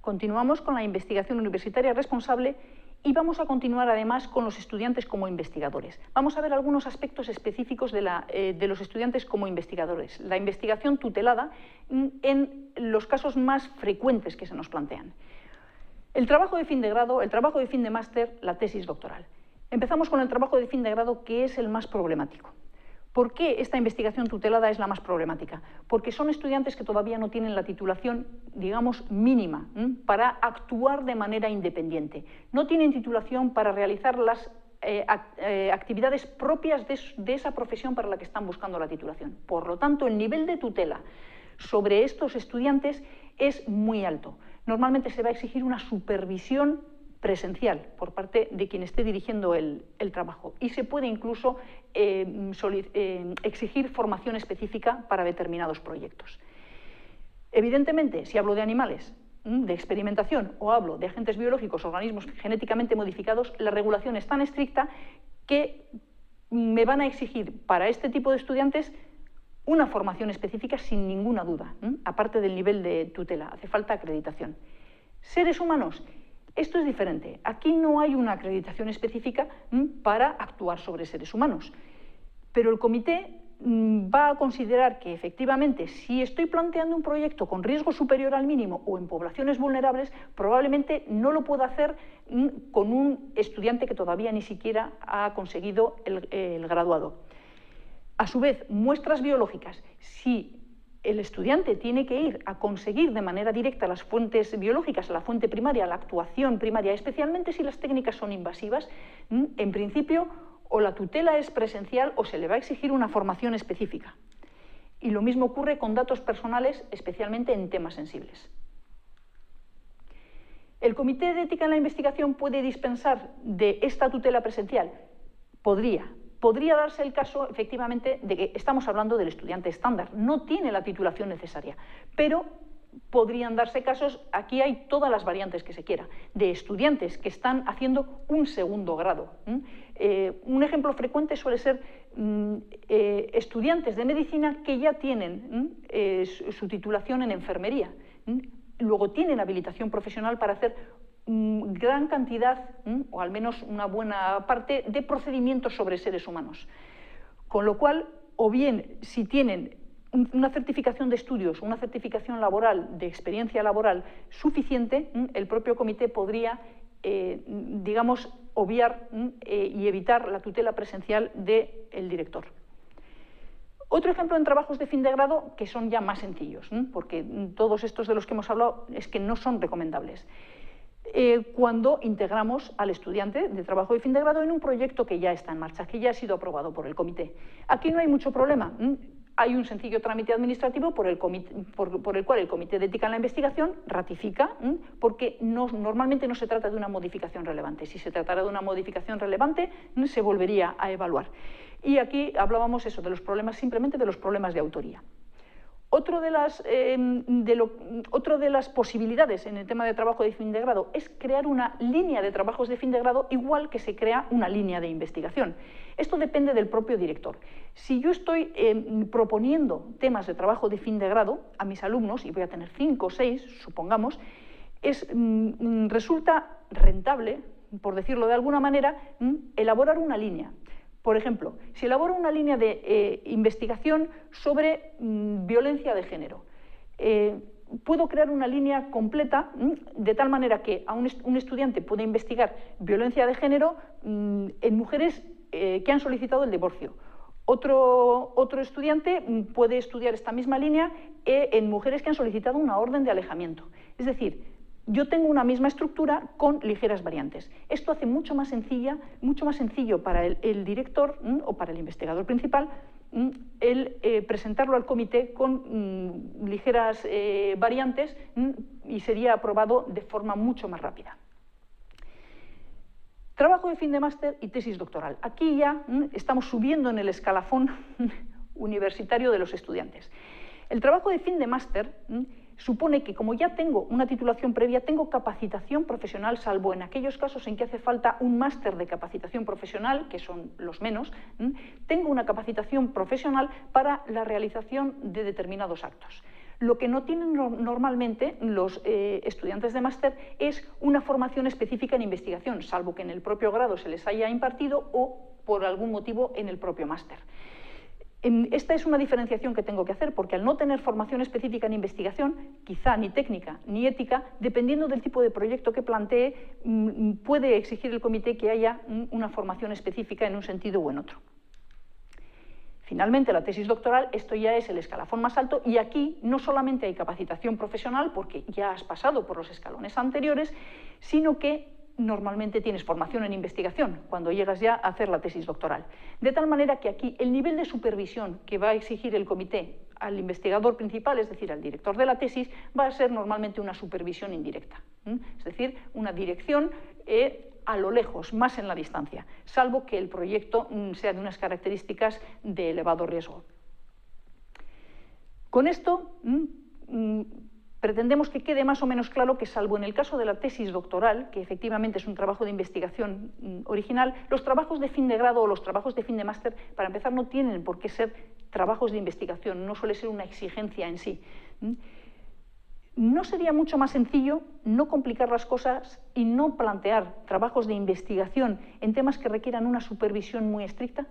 Continuamos con la investigación universitaria responsable y vamos a continuar además con los estudiantes como investigadores. Vamos a ver algunos aspectos específicos de los estudiantes como investigadores. La investigación tutelada en los casos más frecuentes que se nos plantean. El trabajo de fin de grado, el trabajo de fin de máster, la tesis doctoral. Empezamos con el trabajo de fin de grado, que es el más problemático. ¿Por qué esta investigación tutelada es la más problemática? Porque son estudiantes que todavía no tienen la titulación, digamos, mínima, para actuar de manera independiente. No tienen titulación para realizar las actividades propias de esa profesión para la que están buscando la titulación. Por lo tanto, el nivel de tutela sobre estos estudiantes es muy alto. Normalmente se va a exigir una supervisión presencial por parte de quien esté dirigiendo el trabajo y se puede incluso exigir formación específica para determinados proyectos. Evidentemente, si hablo de animales, de experimentación o hablo de agentes biológicos, organismos genéticamente modificados, la regulación es tan estricta que me van a exigir para este tipo de estudiantes una formación específica sin ninguna duda, aparte del nivel de tutela, hace falta acreditación. Seres humanos. Esto es diferente. Aquí no hay una acreditación específica para actuar sobre seres humanos. Pero el comité va a considerar que efectivamente, si estoy planteando un proyecto con riesgo superior al mínimo o en poblaciones vulnerables, probablemente no lo pueda hacer con un estudiante que todavía ni siquiera ha conseguido el graduado. A su vez, muestras biológicas, si el estudiante tiene que ir a conseguir de manera directa las fuentes biológicas, a la fuente primaria, a la actuación primaria, especialmente si las técnicas son invasivas, en principio o la tutela es presencial o se le va a exigir una formación específica. Y lo mismo ocurre con datos personales, especialmente en temas sensibles. ¿El Comité de Ética en la Investigación puede dispensar de esta tutela presencial? Podría darse el caso, efectivamente, de que estamos hablando del estudiante estándar, no tiene la titulación necesaria, pero podrían darse casos, aquí hay todas las variantes que se quiera, de estudiantes que están haciendo un segundo grado. Un ejemplo frecuente suele ser estudiantes de medicina que ya tienen su titulación en enfermería, luego tienen habilitación profesional para hacer gran cantidad, o al menos una buena parte, de procedimientos sobre seres humanos. Con lo cual, o bien, si tienen una certificación de estudios, una certificación laboral, de experiencia laboral suficiente, el propio comité podría, digamos, obviar y evitar la tutela presencial del director. Otro ejemplo en trabajos de fin de grado que son ya más sencillos, porque todos estos de los que hemos hablado es que no son recomendables. Cuando integramos al estudiante de trabajo de fin de grado en un proyecto que ya está en marcha, que ya ha sido aprobado por el comité. Aquí no hay mucho problema. Hay un sencillo trámite administrativo por el cual el Comité de Ética en la Investigación ratifica, porque normalmente no se trata de una modificación relevante. Si se tratara de una modificación relevante, se volvería a evaluar. Y aquí hablábamos de los problemas, simplemente de los problemas de autoría. Otra de las posibilidades en el tema de trabajo de fin de grado es crear una línea de trabajos de fin de grado igual que se crea una línea de investigación. Esto depende del propio director. Si yo estoy proponiendo temas de trabajo de fin de grado a mis alumnos, y voy a tener 5 o 6, supongamos, resulta rentable, por decirlo de alguna manera, elaborar una línea. Por ejemplo, si elaboro una línea de investigación sobre violencia de género, puedo crear una línea completa de tal manera que un estudiante puede investigar violencia de género en mujeres que han solicitado el divorcio. Otro estudiante puede estudiar esta misma línea en mujeres que han solicitado una orden de alejamiento. Es decir, yo tengo una misma estructura con ligeras variantes. Esto hace mucho más sencillo para el director o para el investigador principal el presentarlo al comité con ligeras variantes y sería aprobado de forma mucho más rápida. Trabajo de fin de máster y tesis doctoral. Aquí ya estamos subiendo en el escalafón universitario de los estudiantes. El trabajo de fin de máster supone que, como ya tengo una titulación previa, tengo capacitación profesional, salvo en aquellos casos en que hace falta un máster de capacitación profesional, que son los menos, tengo una capacitación profesional para la realización de determinados actos. Lo que no tienen normalmente los estudiantes de máster es una formación específica en investigación, salvo que en el propio grado se les haya impartido o por algún motivo en el propio máster. Esta es una diferenciación que tengo que hacer, porque al no tener formación específica en investigación, quizá ni técnica ni ética, dependiendo del tipo de proyecto que plantee, puede exigir el comité que haya una formación específica en un sentido o en otro. Finalmente, la tesis doctoral, esto ya es el escalafón más alto, y aquí no solamente hay capacitación profesional, porque ya has pasado por los escalones anteriores, sino que normalmente tienes formación en investigación cuando llegas ya a hacer la tesis doctoral. De tal manera que aquí el nivel de supervisión que va a exigir el comité al investigador principal, es decir, al director de la tesis, va a ser normalmente una supervisión indirecta, es decir, una dirección a lo lejos, más en la distancia, salvo que el proyecto sea de unas características de elevado riesgo. Con esto pretendemos que quede más o menos claro que, salvo en el caso de la tesis doctoral, que efectivamente es un trabajo de investigación original, los trabajos de fin de grado o los trabajos de fin de máster, para empezar, no tienen por qué ser trabajos de investigación, no suele ser una exigencia en sí. ¿No sería mucho más sencillo no complicar las cosas y no plantear trabajos de investigación en temas que requieran una supervisión muy estricta?